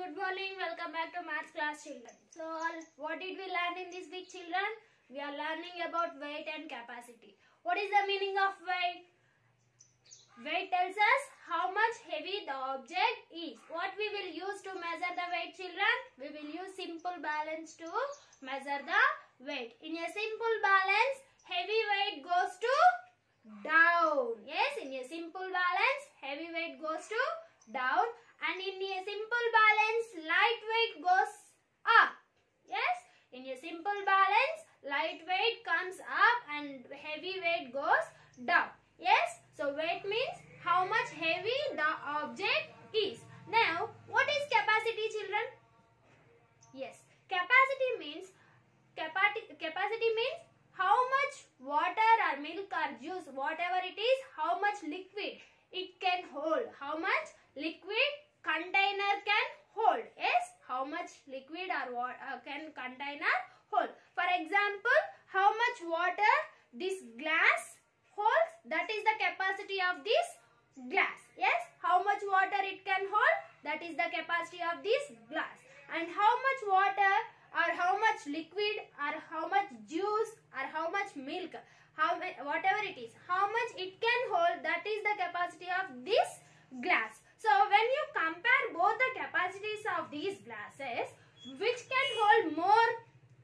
good morning. Welcome back to maths class, children. So, what did we learn in this week, children? We are learning about weight and capacity. What is the meaning of weight? Weight tells us how much heavy the object is. What we will use to measure the weight, children? We will use simple balance to measure the weight. In a simple balance, heavy weight goes to down. Yes, in a simple balance, heavy weight goes to down. And in a simple balance, light weight goes up. Yes, in a simple balance, light weight comes up and heavy weight goes down. Yes, so weight means how much heavy the object is. Now, what is capacity, children? Yes, capacity means how much water or milk or juice, whatever it is, how much liquid it can hold. How much liquid container can hold. Yes, how much liquid or water can container hold. For example, how much water this glass holds, that is the capacity of this glass. Yes, how much water it can hold, that is the capacity of this glass. And how much water or how much liquid or how much juice or how much milk, whatever it is, how much it can hold, that is the capacity of this glass. So when you compare both the capacities of these glasses, which can hold more,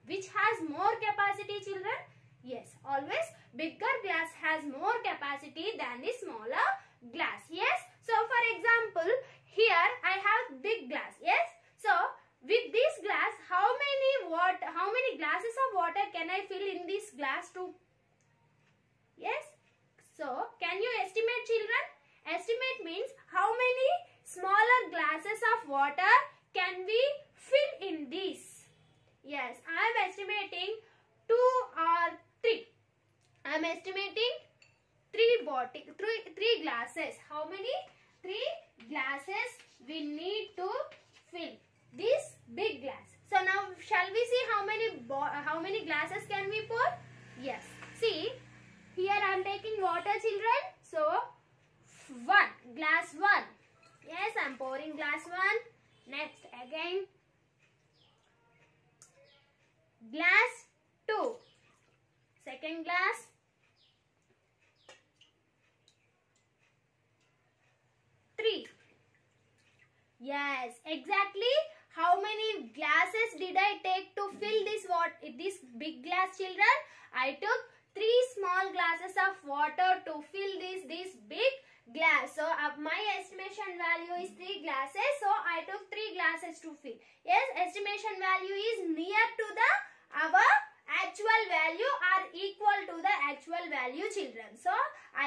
which has more capacity, children? Yes, always bigger glass has more capacity than the smaller glass. Yes, so for example, here I have big glass. Yes, so with this glass, how many glasses of water can I fill in this glass too? Yes, so can you estimate, children? Estimate means how many smaller glasses of water can we fill in this? Yes, I am estimating 2 or 3. I am estimating 3 glasses. How many? 3 glasses we need to fill this big glass. So now shall we see how many glasses can we pour? Yes. See, here I am taking water, children. So glass 1. Yes, I am pouring glass 1. Next again glass 2. Second glass. Yes, exactly. How many glasses did I take to fill this big glass, children? I took 3 small glasses of water to fill this big glass. So my estimation value is 3 glasses. So I took 3 glasses to fill. Yes, estimation value is near to our actual value or equal to the actual value, children. So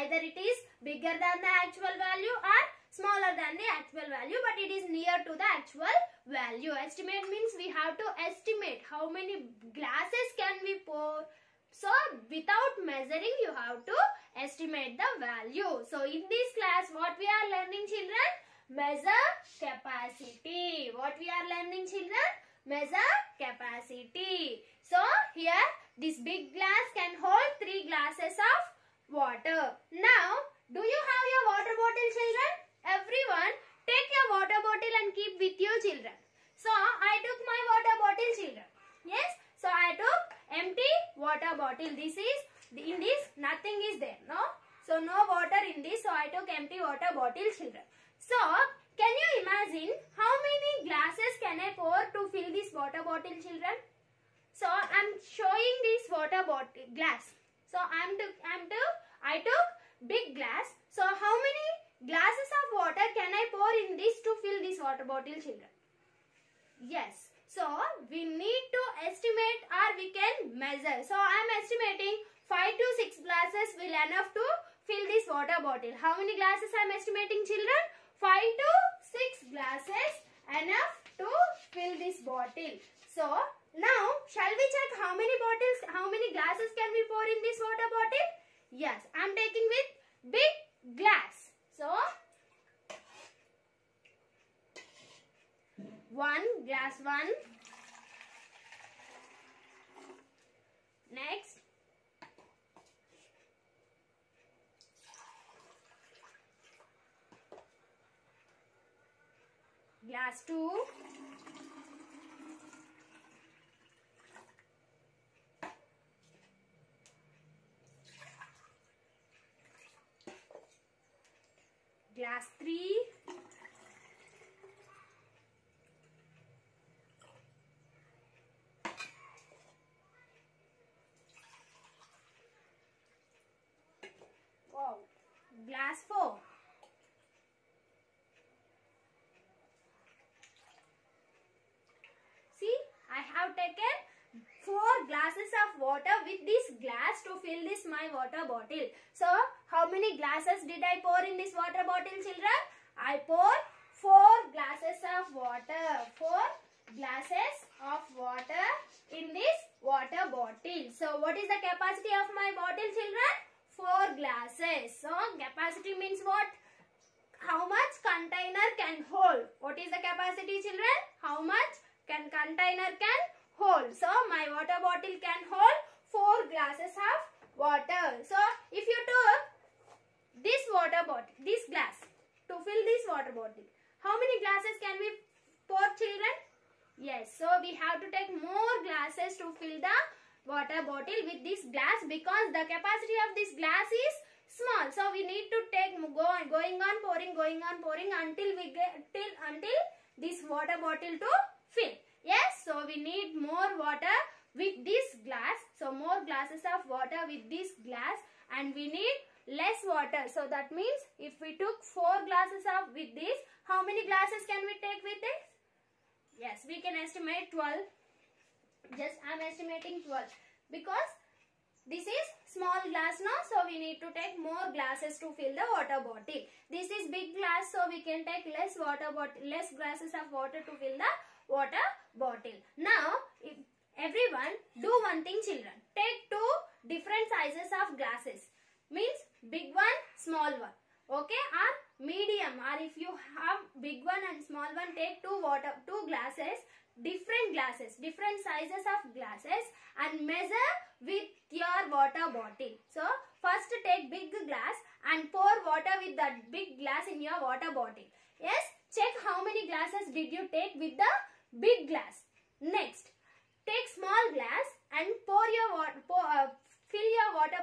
either it is bigger than the actual value or smaller than the actual value, but it is near to the actual value. Estimate means we have to estimate how many glasses can we pour. So without measuring, you have to estimate the value. So in this class, what we are learning, children? Measure capacity. What we are learning, children? Measure capacity. So here this big glass can hold 3 glasses of water. Now, do you have your water bottle, children? Everyone take your water bottle and keep with you, children. So I took my water bottle, children. Yes, so I took empty water bottle. In this nothing is there, no? So no water in this, so I took empty water bottle, children. So can you imagine how many glasses can I pour to fill this water bottle, children? So I am showing this water bottle glass. So I took big glass. So how many glasses of water can I pour in this to fill this water bottle, children? Yes. So we need to estimate or we can measure. So I am estimating 5 to 6 glasses will enough to fill this water bottle. How many glasses I am estimating, children? 5 to 6 glasses enough to fill this bottle. So now shall we check how many glasses can we pour in this water bottle? Yes, I am taking with big glass. So 1 glass 1. Next Glass 2. Glass 3. Wow. Glass 4. See, I have taken 4 glasses of water with this glass to fill this my water bottle. So, how many glasses did I pour in this water bottle, children? I poured 4 glasses of water. 4 glasses of water in this water bottle. So, what is the capacity of my bottle, children? 4 glasses. So, capacity means what? How much container can hold? What is the capacity, children? How much container can hold? So, my water bottle can hold 4 glasses of water. So, if you took this water bottle, this glass to fill this water bottle, how many glasses can we pour, children? Yes, so we have to take more glasses to fill the water bottle with this glass because the capacity of this glass is small. So we need to take going on pouring until we get until this water bottle to fill. Yes, so we need more water with this glass. So more glasses of water with this glass, and we need less water. So that means if we took 4 glasses of with this, how many glasses can we take with this? Yes, we can estimate 12. Just I am estimating 12 because this is small glass now, so we need to take more glasses to fill the water bottle. This is big glass, so we can take less glasses of water to fill the water bottle. Now, if everyone do one thing, children. Take 2 different sizes of glasses. Means big one, small one. Okay, or medium, or if you have big one and small one, take 2 glasses, different sizes of glasses, and measure with your water bottle. So first take big glass and pour water with that big glass in your water bottle. Yes, check how many glasses did you take with the big glass. Next, take small glass and fill your water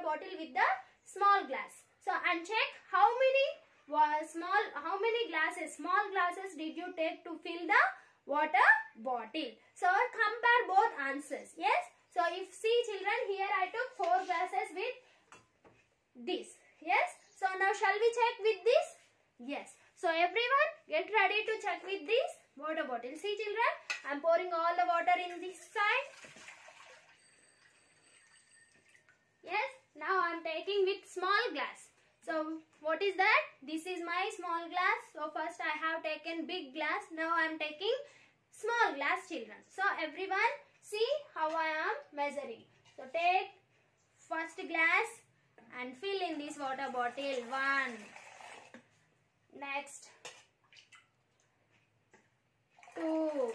bottle with the small glass. So and check how many small glasses did you take to fill the water bottle. So compare both answers. Yes. So if see, children, here I took 4 glasses with this. Yes. So now shall we check with this? Yes. So everyone get ready to check with this water bottle. See, children, I am pouring all the water in this side. Yes. Now I am taking with small glass. So what is that? This is my small glass. So first I have taken big glass. Now I am taking small glass, children. So everyone see how I am measuring. So take first glass and fill in this water bottle. 1. Next 2.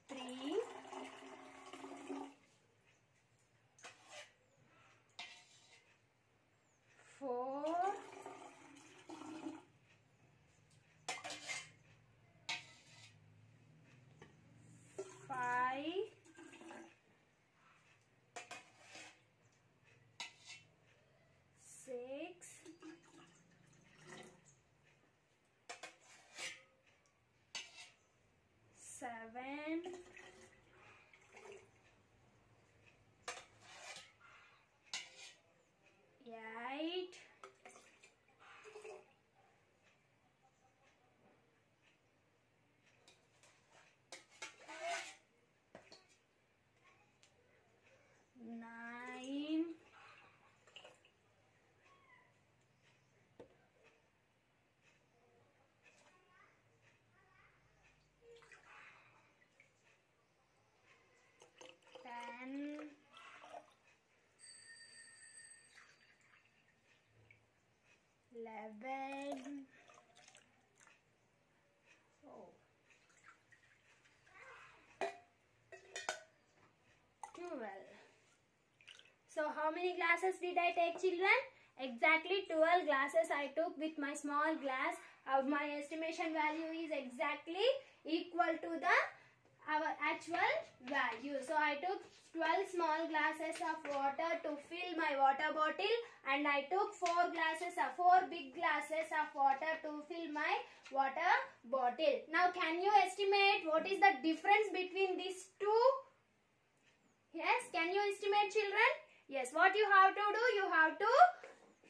3. 4. 5. 6. 7. 8. 9. 10. 11. Oh. 12. So how many glasses did I take, children? Exactly 12 glasses I took with my small glass. My estimation value is exactly equal to our actual value. So I took 12 small glasses of water to fill my water bottle, and I took 4 big glasses of water to fill my water bottle. Now can you estimate what is the difference between these two? Yes, can you estimate, children? Yes, what you have to do? You have to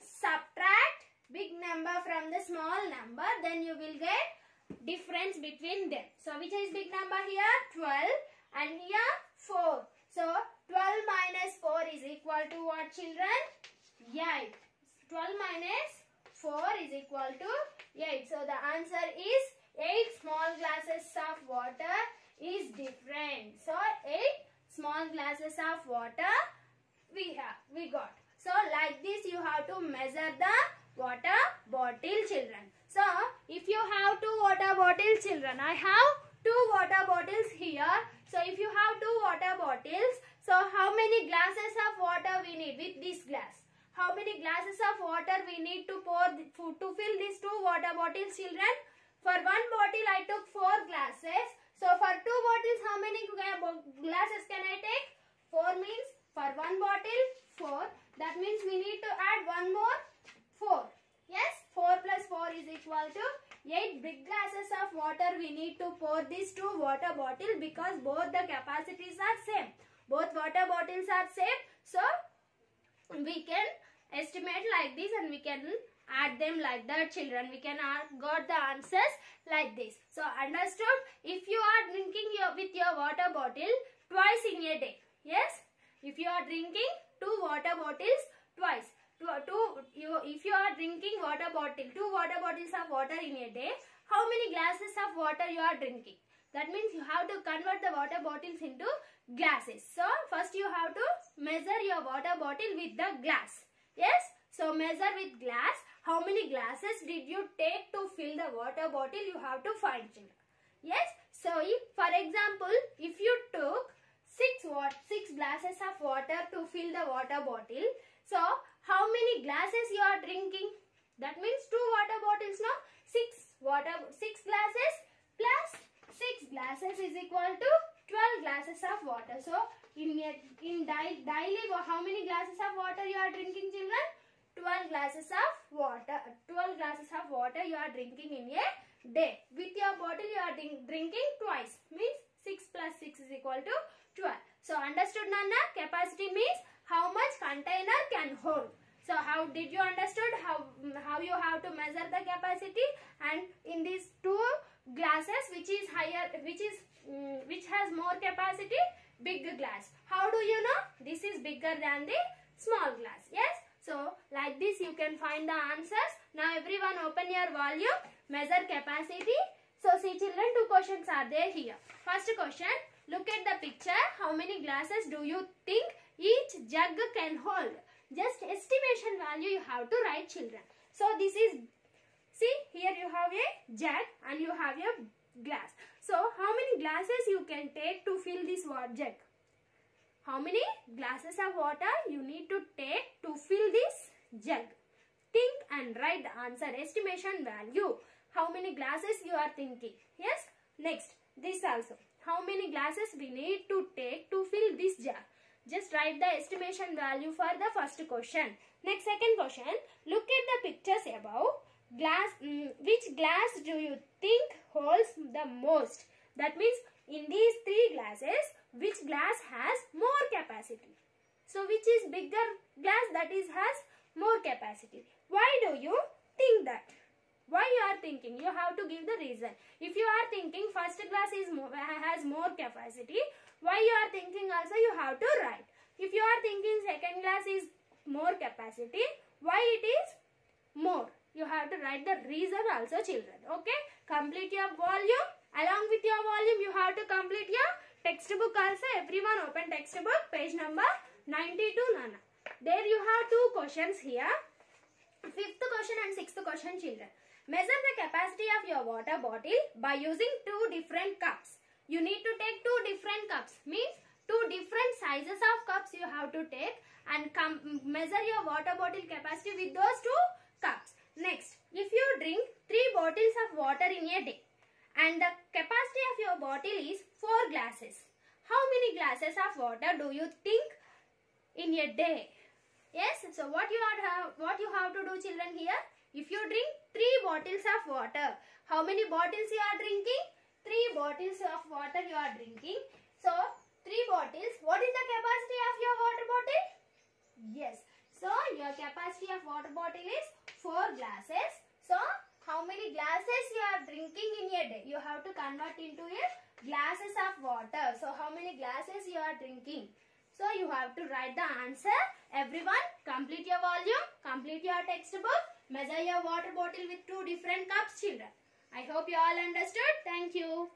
subtract big number from the small number, then you will get difference between them. So which is big number here? 12, and here 4. So 12 minus 4 is equal to what, children? 8. 12 minus 4 is equal to 8. So the answer is 8 small glasses of water is different. So 8 small glasses of water we got. So like this you have to measure the water bottle, children. So if you have 2 water bottles, children, I have 2 water bottles here. So if you have 2 water bottles, so how many glasses of water we need with this glass? How many glasses of water we need to pour to fill these 2 water bottles, children? For one bottle I took 4 glasses. So for 2 bottles how many glasses can I take? 4 means for one bottle 4. That means we need to add one more 4. Yes, 4 plus 4 is equal to 8 big glasses of water we need to pour these 2 water bottles, because both the capacities are same. Both water bottles are same. So we can estimate like this and we can add them like that, children. We can got the answers like this. So understood? If you are drinking with your water bottle twice in a day. Yes, if you are drinking 2 water bottles twice. If you are drinking 2 water bottles of water in a day, how many glasses of water you are drinking? That means you have to convert the water bottles into glasses. So first you have to measure your water bottle with the glass. Yes, so measure with glass. How many glasses did you take to fill the water bottle? You have to find, children. Yes, so if, for example, if you took 6 glasses of water to fill the water bottle, so how many glasses you are drinking? That means 2 water bottles, no? 6 glasses plus 6 glasses is equal to 12 glasses of water. So in daily, how many glasses of water you are drinking, children? 12 glasses of water. 12 glasses of water you are drinking in a day. With your bottle you are drinking twice. Means 6 plus 6 is equal to 12. So understood, Nana? Capacity means how much container can hold. So how did you understood how you have to measure the capacity? And in these 2 glasses, which is higher, which has more capacity? Big glass. How do you know? This is bigger than the small glass. Yes. So like this you can find the answers. Now everyone open your volume. Measure capacity. So see, children, 2 questions are there here. First question. Look at the picture. How many glasses do you think each jug can hold? Just estimation value you have to write, children. So this is, see, here you have a jug and you have a glass. So how many glasses you can take to fill this jug? How many glasses of water you need to take to fill this jug? Think and write the answer. Estimation value. How many glasses you are thinking? Yes. Next, this also. How many glasses we need to take to fill this jar? Just write the estimation value for the first question. Next, second question. Look at the pictures above. Which glass do you think holds the most? That means in these 3 glasses, which glass has more capacity? So which is bigger glass, that is has more capacity? Why do you think that? Why you are thinking? You have to give the reason. If you are thinking first glass has more capacity, why you are thinking also you have to write. If you are thinking second glass is more capacity, why it is more? You have to write the reason also, children. Okay? Complete your volume. Along with your volume, you have to complete your textbook also. Everyone open textbook, page number 92, Nana. There you have 2 questions here. 5th question and 6th question, children. Measure the capacity of your water bottle by using 2 different cups. You need to take 2 different cups. Means two different sizes of cups you have to take and measure your water bottle capacity with those two cups. Next, if you drink 3 bottles of water in a day and the capacity of your bottle is 4 glasses, how many glasses of water do you think in a day? Yes, so what you have to do, children, here? If you drink 3 bottles of water, how many bottles you are drinking? 3 bottles of water you are drinking. So 3 bottles. What is the capacity of your water bottle? Yes. So your capacity of water bottle is 4 glasses. So how many glasses you are drinking in a day? You have to convert into a glasses of water. So how many glasses you are drinking? So you have to write the answer. Everyone, complete your volume, complete your textbook, measure your water bottle with 2 different cups, children. I hope you all understood. Thank you.